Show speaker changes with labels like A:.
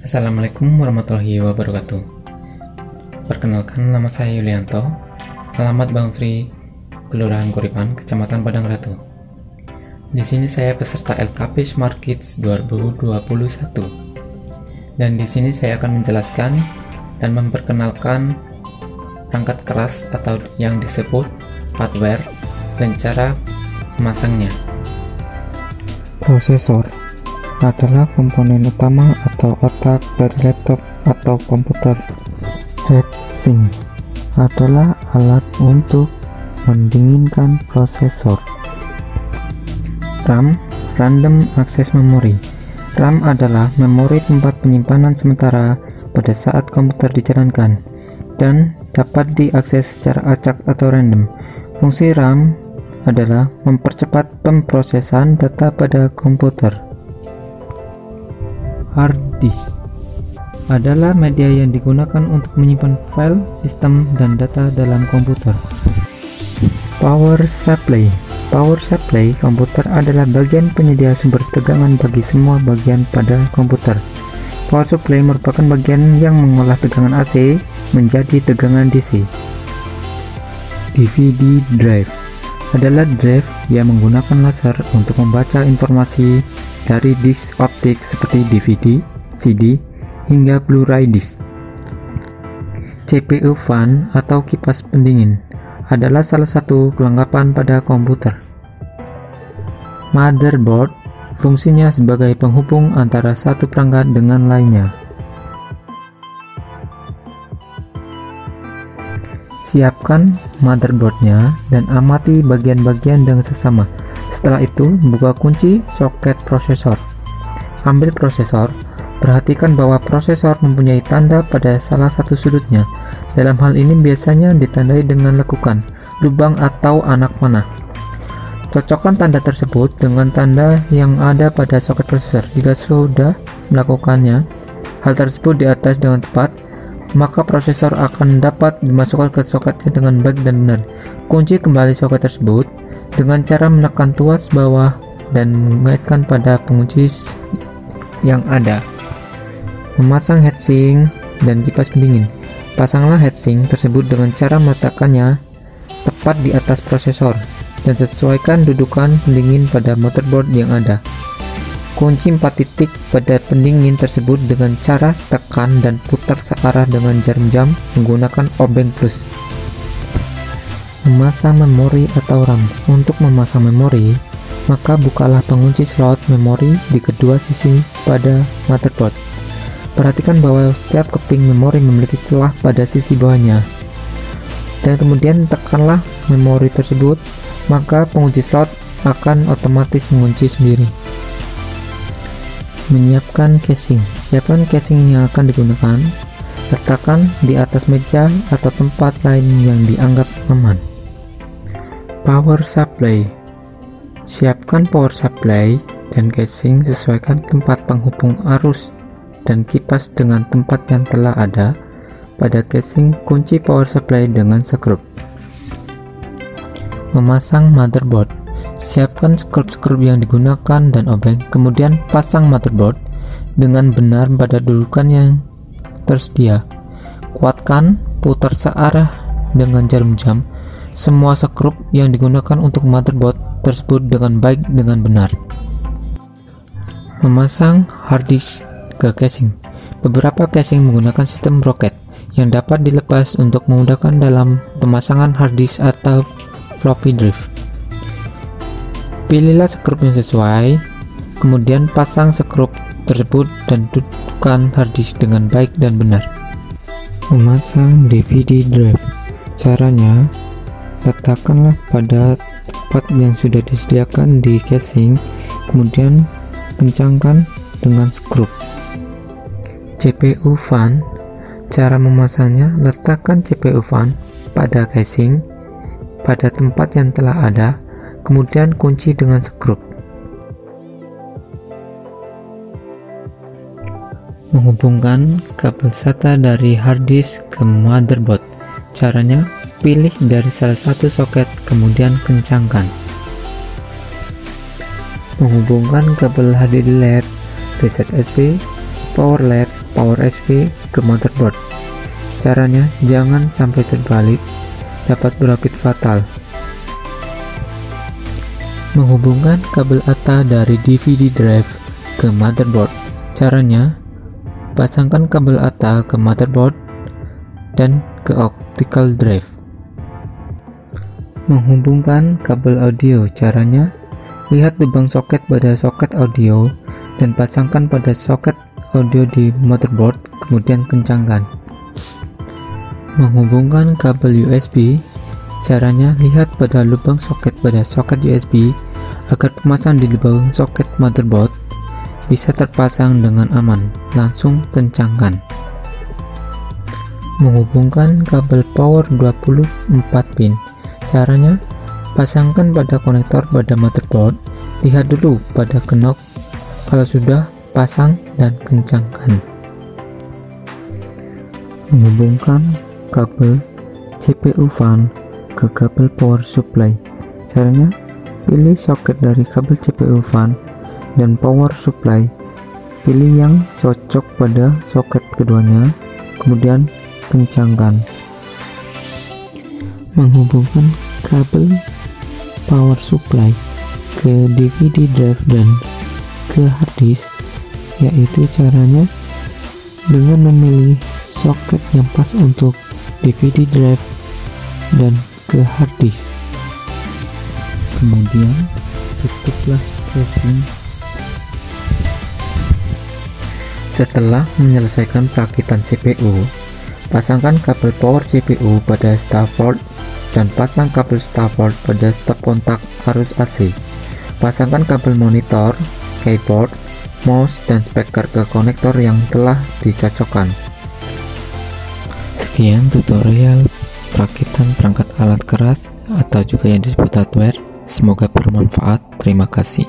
A: Assalamualaikum warahmatullahi wabarakatuh. Perkenalkan, nama saya Yulianto, alamat Bang Sri, Kelurahan Kuripan, Kecamatan Padang Ratu. Di sini saya peserta LKP Smart Kids 2021. Dan di sini saya akan menjelaskan dan memperkenalkan perangkat keras atau yang disebut hardware dan cara memasangnya.
B: Prosesor adalah komponen utama atau otak dari laptop atau komputer. Heatsink adalah alat untuk mendinginkan prosesor. RAM, Random Access Memory. RAM adalah memori tempat penyimpanan sementara pada saat komputer dijalankan dan dapat diakses secara acak atau random. Fungsi RAM adalah mempercepat pemrosesan data pada komputer. Hard disk adalah media yang digunakan untuk menyimpan file, sistem, dan data dalam komputer. Power supply. Power supply komputer adalah bagian penyedia sumber tegangan bagi semua bagian pada komputer. Power supply merupakan bagian yang mengolah tegangan AC menjadi tegangan DC. DVD drive adalah drive yang menggunakan laser untuk membaca informasi dari disk optik seperti DVD, CD, hingga Blu-ray disk. CPU fan atau kipas pendingin adalah salah satu kelengkapan pada komputer. Motherboard fungsinya sebagai penghubung antara satu perangkat dengan lainnya. Siapkan motherboardnya dan amati bagian-bagian dengan sesama. Setelah itu, buka kunci soket prosesor. Ambil prosesor, perhatikan bahwa prosesor mempunyai tanda pada salah satu sudutnya. Dalam hal ini biasanya ditandai dengan lekukan, lubang atau anak panah. Cocokkan tanda tersebut dengan tanda yang ada pada soket prosesor. Jika sudah melakukannya, hal tersebut di atas dengan tepat, maka prosesor akan dapat dimasukkan ke soketnya dengan baik dan benar. Kunci kembali soket tersebut dengan cara menekan tuas bawah dan mengaitkan pada pengunci yang ada. Memasang heatsink dan kipas pendingin. Pasanglah heatsink tersebut dengan cara meletakkannya tepat di atas prosesor dan sesuaikan dudukan pendingin pada motherboard yang ada. Kunci 4 titik pada pendingin tersebut dengan cara tekan dan putar searah dengan jarum jam menggunakan obeng plus. Memasang memori atau RAM. Untuk memasang memori, maka bukalah pengunci slot memori di kedua sisi pada motherboard. Perhatikan bahwa setiap keping memori memiliki celah pada sisi bawahnya. Dan kemudian tekanlah memori tersebut, maka pengunci slot akan otomatis mengunci sendiri. Menyiapkan casing. Siapkan casing yang akan digunakan. Letakkan di atas meja atau tempat lain yang dianggap aman. Power supply. Siapkan power supply dan casing, sesuaikan tempat penghubung arus dan kipas dengan tempat yang telah ada pada casing. Kunci power supply dengan skrup. Memasang motherboard. Siapkan skrup-skrup yang digunakan dan obeng, kemudian pasang motherboard dengan benar pada dudukan yang tersedia. Kuatkan, putar searah dengan jarum jam semua skrup yang digunakan untuk motherboard tersebut dengan baik dengan benar. Memasang hard disk ke casing. Beberapa casing menggunakan sistem roket yang dapat dilepas untuk memudahkan dalam pemasangan hard disk atau floppy drive. Pilihlah skrup yang sesuai, kemudian pasang skrup tersebut dan dudukan hard disk dengan baik dan benar. Memasang DVD drive. Caranya, letakkanlah pada tempat yang sudah disediakan di casing, kemudian kencangkan dengan skrup. CPU fan. Cara memasangnya, letakkan CPU fan pada casing pada tempat yang telah ada, kemudian kunci dengan skrup. Menghubungkan kabel SATA dari hard disk ke motherboard. Caranya, pilih dari salah satu soket, kemudian kencangkan. Menghubungkan kabel HDD LED, reset SP, power LED, power SP ke motherboard. Caranya jangan sampai terbalik, dapat berakibat fatal. Menghubungkan kabel ATA dari DVD drive ke motherboard. Caranya, pasangkan kabel ATA ke motherboard dan ke optical drive. Menghubungkan kabel audio. Caranya, lihat lubang soket pada soket audio dan pasangkan pada soket audio di motherboard, kemudian kencangkan. Menghubungkan kabel USB. Caranya, lihat pada lubang soket pada soket USB agar pemasang di lubang soket motherboard bisa terpasang dengan aman. Langsung kencangkan. Menghubungkan kabel power 24 pin. Caranya, pasangkan pada konektor pada motherboard, lihat dulu pada knob. Kalau sudah, pasang dan kencangkan. Menghubungkan kabel CPU fan ke kabel power supply. Caranya, pilih soket dari kabel CPU fan dan power supply. Pilih yang cocok pada soket keduanya, kemudian kencangkan. Menghubungkan kabel power supply ke DVD drive dan ke hard disk, yaitu caranya dengan memilih soket yang pas untuk DVD drive dan ke hard disk. Kemudian tutuplah casing. Setelah menyelesaikan perakitan CPU, pasangkan kabel power CPU pada starboard dan pasang kabel starboard pada stop kontak arus AC. Pasangkan kabel monitor, keyboard, mouse, dan speaker ke konektor yang telah dicocokkan. Sekian tutorial perakitan perangkat alat keras atau juga yang disebut hardware. Semoga bermanfaat. Terima kasih.